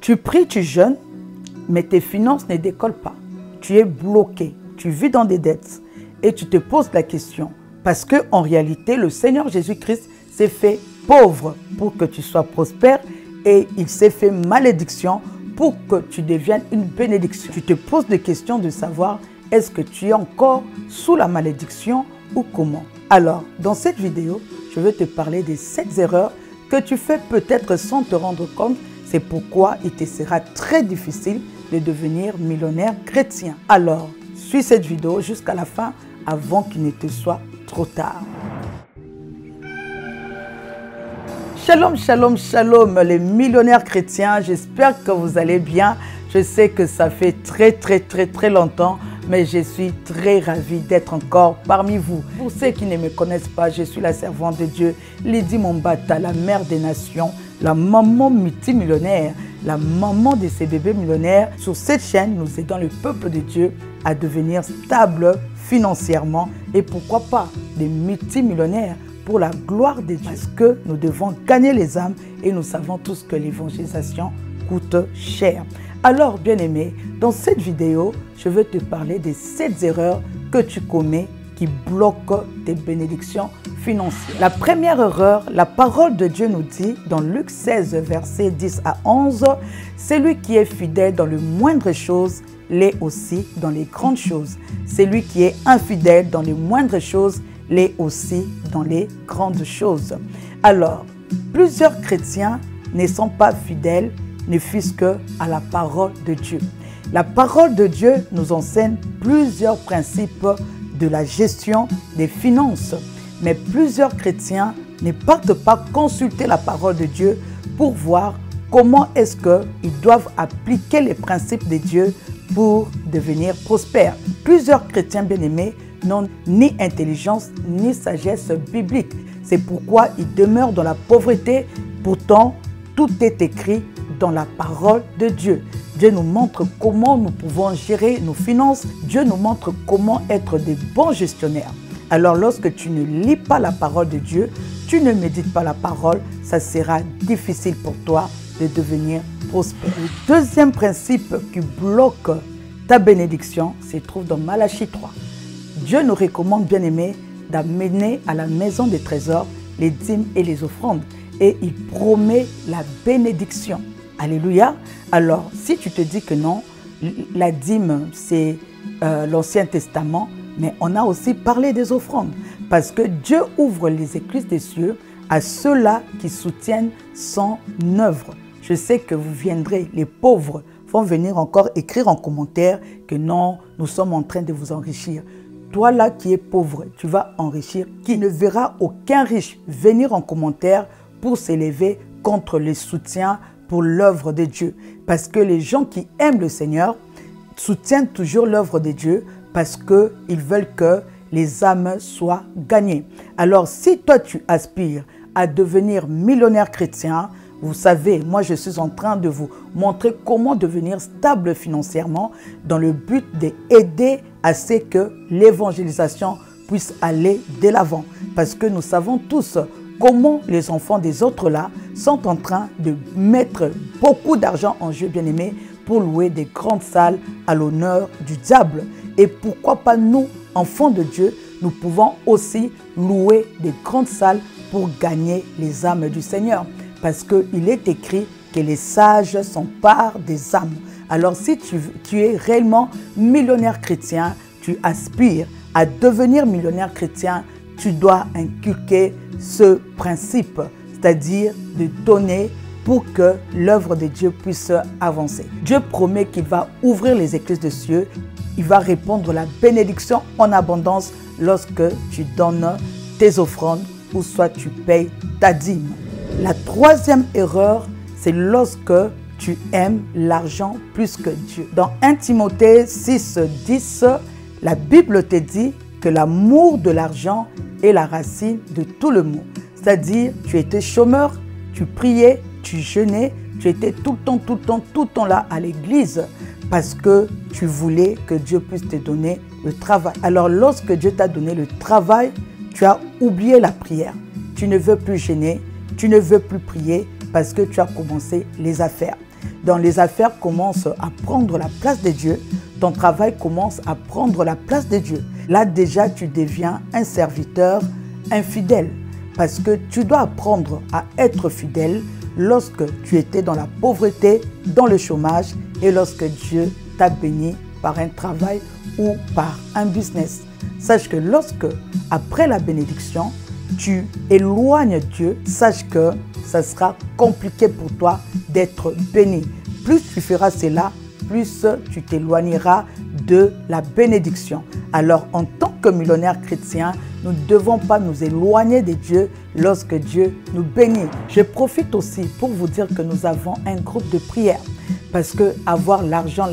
Tu pries, tu jeûnes, mais tes finances ne décollent pas. Tu es bloqué, tu vis dans des dettes et tu te poses la question parce qu'en réalité, le Seigneur Jésus-Christ s'est fait pauvre pour que tu sois prospère et il s'est fait malédiction pour que tu deviennes une bénédiction. Tu te poses des questions de savoir est-ce que tu es encore sous la malédiction ou comment? Alors, dans cette vidéo, je vais te parler des 7 erreurs que tu fais peut-être sans te rendre compte. C'est pourquoi il te sera très difficile de devenir millionnaire chrétien. Alors, suis cette vidéo jusqu'à la fin avant qu'il ne te soit trop tard. Shalom, shalom, shalom les millionnaires chrétiens. J'espère que vous allez bien. Je sais que ça fait très longtemps, mais je suis très ravie d'être encore parmi vous. Pour ceux qui ne me connaissent pas, je suis la servante de Dieu, Lydie Mombata, la mère des nations, la maman multimillionnaire, la maman de ces bébés millionnaires. Sur cette chaîne, nous aidons le peuple de Dieu à devenir stable financièrement et pourquoi pas des multimillionnaires pour la gloire de Dieu. Parce que nous devons gagner les âmes et nous savons tous que l'évangélisation coûte cher. Alors, bien-aimé, dans cette vidéo, je vais te parler des 7 erreurs que tu commets qui bloquent tes bénédictions financières. La première erreur, la parole de Dieu nous dit dans Luc 16, versets 10 à 11, « Celui qui est fidèle dans les moindres choses l'est aussi dans les grandes choses. Celui qui est infidèle dans les moindres choses l'est aussi dans les grandes choses. » Alors, plusieurs chrétiens ne sont pas fidèles, ne fût-ce qu'à la parole de Dieu. La parole de Dieu nous enseigne plusieurs principes de la gestion des finances. Mais plusieurs chrétiens ne partent pas consulter la parole de Dieu pour voir comment est-ce qu'ils doivent appliquer les principes de Dieu pour devenir prospères. Plusieurs chrétiens bien-aimés n'ont ni intelligence ni sagesse biblique. C'est pourquoi ils demeurent dans la pauvreté. Pourtant, tout est écrit dans la parole de Dieu. Dieu nous montre comment nous pouvons gérer nos finances. Dieu nous montre comment être des bons gestionnaires. Alors lorsque tu ne lis pas la parole de Dieu, tu ne médites pas la parole, ça sera difficile pour toi de devenir prospère. Le deuxième principe qui bloque ta bénédiction se trouve dans Malachie 3. Dieu nous recommande, bien-aimés, d'amener à la maison des trésors les dîmes et les offrandes. Et il promet la bénédiction. Alléluia. Alors, si tu te dis que non, la dîme, c'est l'Ancien Testament, mais on a aussi parlé des offrandes. Parce que Dieu ouvre les écluses des cieux à ceux-là qui soutiennent son œuvre. Je sais que vous viendrez, les pauvres vont venir encore écrire en commentaire que non, nous sommes en train de vous enrichir. Toi là qui es pauvre, tu vas enrichir qui? Ne verra aucun riche venir en commentaire pour s'élever contre les soutiens pour l'œuvre de Dieu. Parce que les gens qui aiment le Seigneur soutiennent toujours l'œuvre de Dieu parce qu'ils veulent que les âmes soient gagnées. Alors si toi tu aspires à devenir millionnaire chrétien, vous savez, moi je suis en train de vous montrer comment devenir stable financièrement dans le but d'aider à ce que l'évangélisation puisse aller de l'avant. Parce que nous savons tous comment les enfants des autres là sont en train de mettre beaucoup d'argent en jeu, bien-aimés, pour louer des grandes salles à l'honneur du diable. Et pourquoi pas nous, enfants de Dieu, nous pouvons aussi louer des grandes salles pour gagner les âmes du Seigneur. Parce qu'il est écrit que les sages s'emparent des âmes. Alors si tu es réellement millionnaire chrétien, tu aspires à devenir millionnaire chrétien, tu dois inculquer ce principe, c'est-à-dire de donner pour que l'œuvre de Dieu puisse avancer. Dieu promet qu'il va ouvrir les écluses des cieux, il va répandre la bénédiction en abondance lorsque tu donnes tes offrandes ou soit tu payes ta dîme. La troisième erreur, c'est lorsque tu aimes l'argent plus que Dieu. Dans 1 Timothée 6, 10, la Bible te dit que l'amour de l'argent est la racine de tout le mot. C'est-à-dire, tu étais chômeur, tu priais, tu jeûnais, tu étais tout le temps là à l'église parce que tu voulais que Dieu puisse te donner le travail. Alors, lorsque Dieu t'a donné le travail, tu as oublié la prière. Tu ne veux plus jeûner, tu ne veux plus prier parce que tu as commencé les affaires. Dans les affaires commencent à prendre la place de Dieu, ton travail commence à prendre la place de Dieu. Là déjà, tu deviens un serviteur infidèle parce que tu dois apprendre à être fidèle lorsque tu étais dans la pauvreté, dans le chômage et lorsque Dieu t'a béni par un travail ou par un business. Sache que lorsque, après la bénédiction, tu éloignes Dieu, sache que ça sera compliqué pour toi d'être béni. Plus tu feras cela, plus tu t'éloigneras de la bénédiction. Alors, en tant que millionnaire chrétien, nous ne devons pas nous éloigner de Dieu lorsque Dieu nous bénit. Je profite aussi pour vous dire que nous avons un groupe de prière. Parce que avoir l'argent,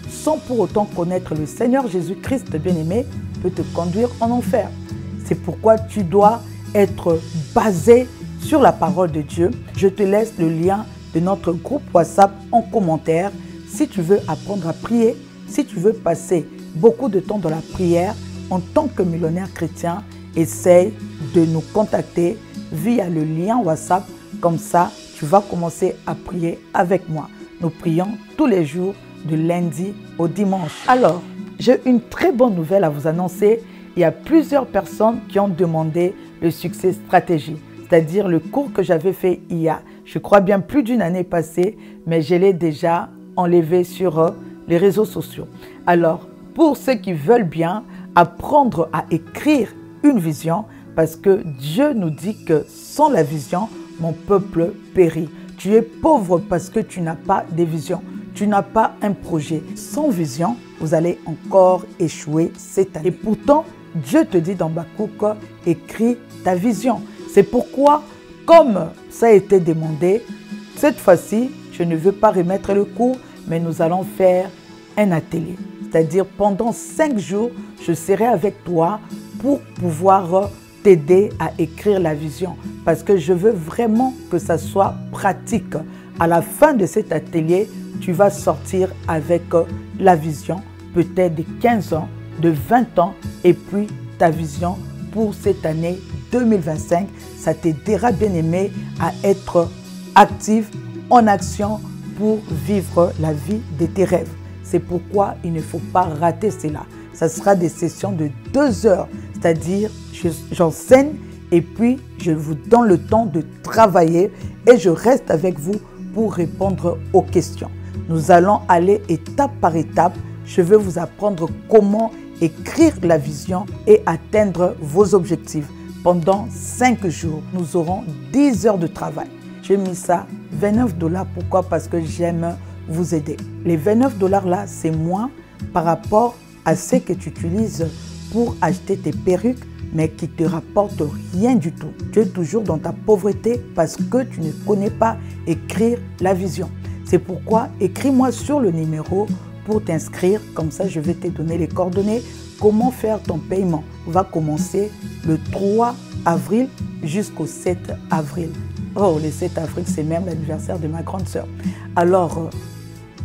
sans pour autant connaître le Seigneur Jésus-Christ bien-aimé, peut te conduire en enfer. C'est pourquoi tu dois être basé sur la parole de Dieu. Je te laisse le lien de notre groupe WhatsApp en commentaire. Si tu veux apprendre à prier, si tu veux passer beaucoup de temps dans la prière, en tant que millionnaire chrétien, essaye de nous contacter via le lien WhatsApp. Comme ça, tu vas commencer à prier avec moi. Nous prions tous les jours de lundi au dimanche. Alors, j'ai une très bonne nouvelle à vous annoncer. Il y a plusieurs personnes qui ont demandé le succès stratégie, c'est-à-dire le cours que j'avais fait il y a, je crois bien plus d'une année passée, mais je l'ai déjà enlevé sur les réseaux sociaux. Alors, pour ceux qui veulent bien apprendre à écrire une vision, parce que Dieu nous dit que sans la vision, mon peuple périt. Tu es pauvre parce que tu n'as pas de vision. Tu n'as pas un projet. Sans vision, vous allez encore échouer cette année. Et pourtant, Dieu te dit dans Habakkuk, écris ta vision. C'est pourquoi, comme ça a été demandé, cette fois-ci, je ne veux pas remettre le cours, mais nous allons faire un atelier. C'est-à-dire pendant 5 jours, je serai avec toi pour pouvoir t'aider à écrire la vision. Parce que je veux vraiment que ça soit pratique. À la fin de cet atelier, tu vas sortir avec la vision, peut-être de 15 ans, de 20 ans, et puis ta vision pour cette année 2025. Ça t'aidera, bien aimé, à être active, en action pour vivre la vie de tes rêves. C'est pourquoi il ne faut pas rater cela. Ça sera des sessions de 2 heures, c'est-à-dire j'enseigne et puis je vous donne le temps de travailler et je reste avec vous pour répondre aux questions. Nous allons aller étape par étape. Je vais vous apprendre comment écrire la vision et atteindre vos objectifs. Pendant 5 jours, nous aurons 10 heures de travail. J'ai mis ça 29 $. Pourquoi? Parce que j'aime vous aider. Les 29 $ là, c'est moins par rapport à ce que tu utilises pour acheter tes perruques, mais qui ne te rapportent rien du tout. Tu es toujours dans ta pauvreté parce que tu ne connais pas écrire la vision. C'est pourquoi écris-moi sur le numéro pour t'inscrire. Comme ça, je vais te donner les coordonnées. Comment faire ton paiement va commencer le 3 avril jusqu'au 7 avril. Oh, le 7 avril, c'est même l'anniversaire de ma grande sœur. Alors,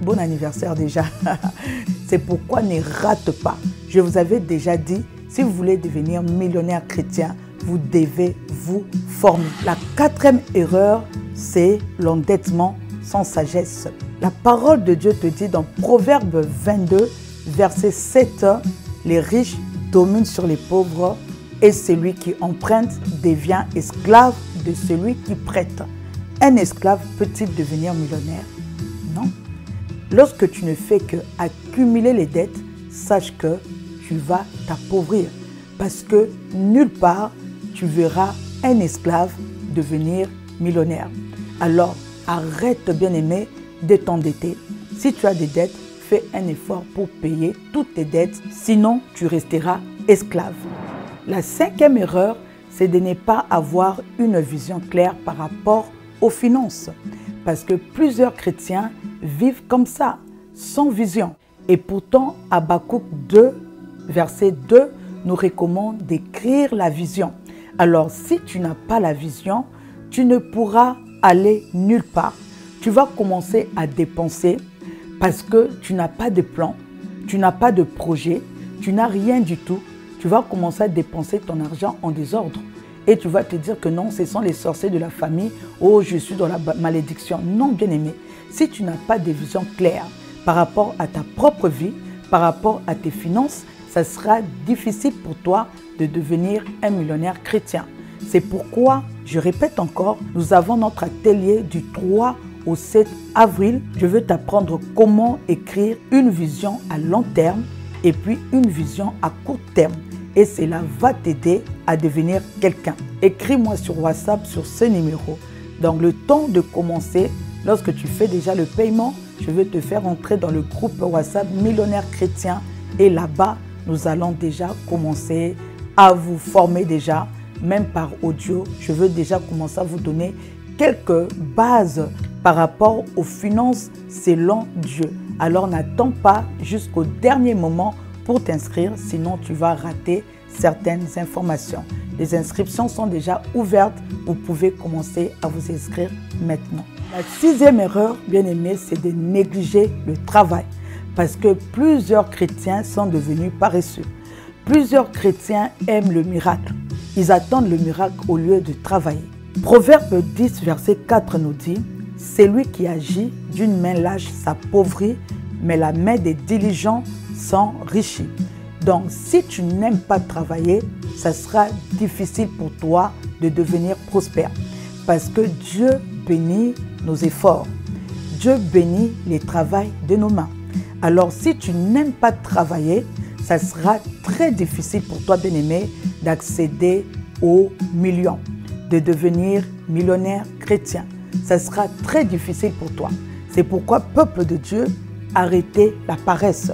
bon anniversaire déjà. C'est pourquoi ne rate pas. Je vous avais déjà dit, si vous voulez devenir millionnaire chrétien, vous devez vous former. La 4e erreur, c'est l'endettement sans sagesse. La parole de Dieu te dit dans Proverbe 22, verset 7, les riches dominent sur les pauvres et celui qui emprunte devient esclave de celui qui prête. Un esclave peut-il devenir millionnaire? Non. Lorsque tu ne fais que accumuler les dettes, sache que tu vas t'appauvrir parce que nulle part tu verras un esclave devenir millionnaire. Alors, arrête, bien-aimé, de t'endetter. Si tu as des dettes, fais un effort pour payer toutes tes dettes, sinon tu resteras esclave. La 5e erreur, c'est de ne pas avoir une vision claire par rapport aux finances. Parce que plusieurs chrétiens vivent comme ça, sans vision. Et pourtant, Habakkuk 2, verset 2, nous recommande d'écrire la vision. Alors, si tu n'as pas la vision, tu ne pourras aller nulle part. Tu vas commencer à dépenser parce que tu n'as pas de plan, tu n'as pas de projet, tu n'as rien du tout. Tu vas commencer à dépenser ton argent en désordre. Et tu vas te dire que non, ce sont les sorciers de la famille. Oh, je suis dans la malédiction. Non, bien-aimé. Si tu n'as pas de vision claire par rapport à ta propre vie, par rapport à tes finances, ça sera difficile pour toi de devenir un millionnaire chrétien. C'est pourquoi, je répète encore, nous avons notre atelier du 3 au 7 avril. Je veux t'apprendre comment écrire une vision à long terme et puis une vision à court terme. Et cela va t'aider à devenir quelqu'un. Écris-moi sur WhatsApp sur ce numéro. Donc le temps de commencer, lorsque tu fais déjà le paiement, je vais te faire entrer dans le groupe WhatsApp Millionnaire Chrétien. Et là-bas, nous allons déjà commencer à vous former déjà, même par audio. Je veux déjà commencer à vous donner quelques bases par rapport aux finances selon Dieu. Alors n'attends pas jusqu'au dernier moment pour t'inscrire, sinon tu vas rater certaines informations. Les inscriptions sont déjà ouvertes, vous pouvez commencer à vous inscrire maintenant. La 6e erreur, bien aimé, c'est de négliger le travail. Parce que plusieurs chrétiens sont devenus paresseux. Plusieurs chrétiens aiment le miracle. Ils attendent le miracle au lieu de travailler. Proverbe 10, verset 4 nous dit « Celui qui agit d'une main lâche s'appauvrit, mais la main des diligents s'enrichit. » Donc, si tu n'aimes pas travailler, ça sera difficile pour toi de devenir prospère. Parce que Dieu bénit nos efforts. Dieu bénit les travaux de nos mains. Alors, si tu n'aimes pas travailler, ça sera très difficile pour toi, bien-aimé, d'accéder aux millions, de devenir millionnaire chrétien. Ça sera très difficile pour toi. C'est pourquoi, peuple de Dieu, arrêtez la paresse.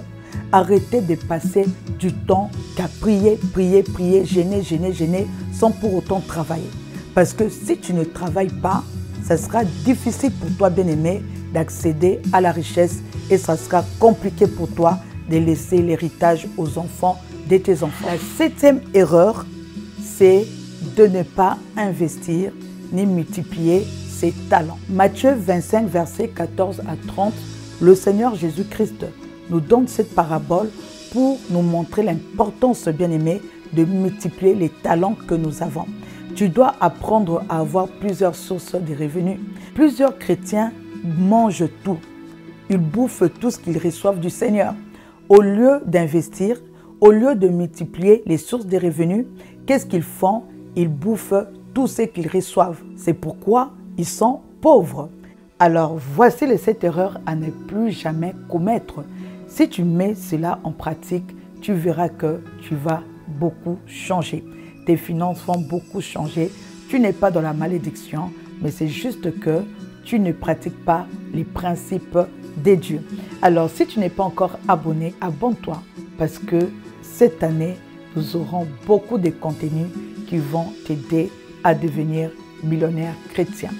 Arrêtez de passer du temps qu'à prier, prier, prier, gêner, gêner, gêner, sans pour autant travailler. Parce que si tu ne travailles pas, ça sera difficile pour toi, bien-aimé, d'accéder à la richesse et ça sera compliqué pour toi de laisser l'héritage aux enfants de tes enfants. La 7e erreur, c'est de ne pas investir ni multiplier ses talents. Matthieu 25, versets 14 à 30, le Seigneur Jésus-Christ nous donne cette parabole pour nous montrer l'importance, bien-aimé, de multiplier les talents que nous avons. Tu dois apprendre à avoir plusieurs sources de revenus. Plusieurs chrétiens mangent tout. Ils bouffent tout ce qu'ils reçoivent du Seigneur. Au lieu d'investir, au lieu de multiplier les sources de revenus, qu'est-ce qu'ils font? Ils bouffent tout ce qu'ils reçoivent. C'est pourquoi ils sont pauvres. Alors, voici les 7 erreurs à ne plus jamais commettre. Si tu mets cela en pratique, tu verras que tu vas beaucoup changer. Tes finances vont beaucoup changer. Tu n'es pas dans la malédiction, mais c'est juste que tu ne pratiques pas les principes de Dieu. Alors, si tu n'es pas encore abonné, abonne-toi parce que cette année, nous aurons beaucoup de contenus qui vont t'aider à devenir millionnaire chrétien.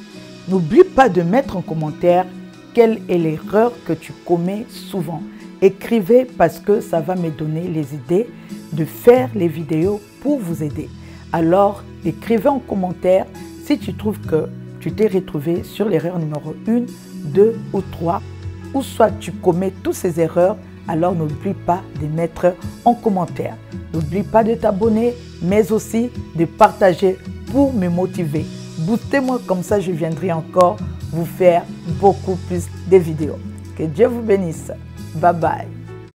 N'oublie pas de mettre en commentaire quelle est l'erreur que tu commets souvent. Écrivez parce que ça va me donner les idées de faire les vidéos pour vous aider. Alors, écrivez en commentaire si tu trouves que tu t'es retrouvé sur l'erreur numéro 1, 2 ou 3, ou soit tu commets toutes ces erreurs, alors n'oublie pas de mettre en commentaire. N'oublie pas de t'abonner, mais aussi de partager pour me motiver. Boostez-moi comme ça, je viendrai encore vous faire beaucoup plus de vidéos. Que Dieu vous bénisse. Bye bye.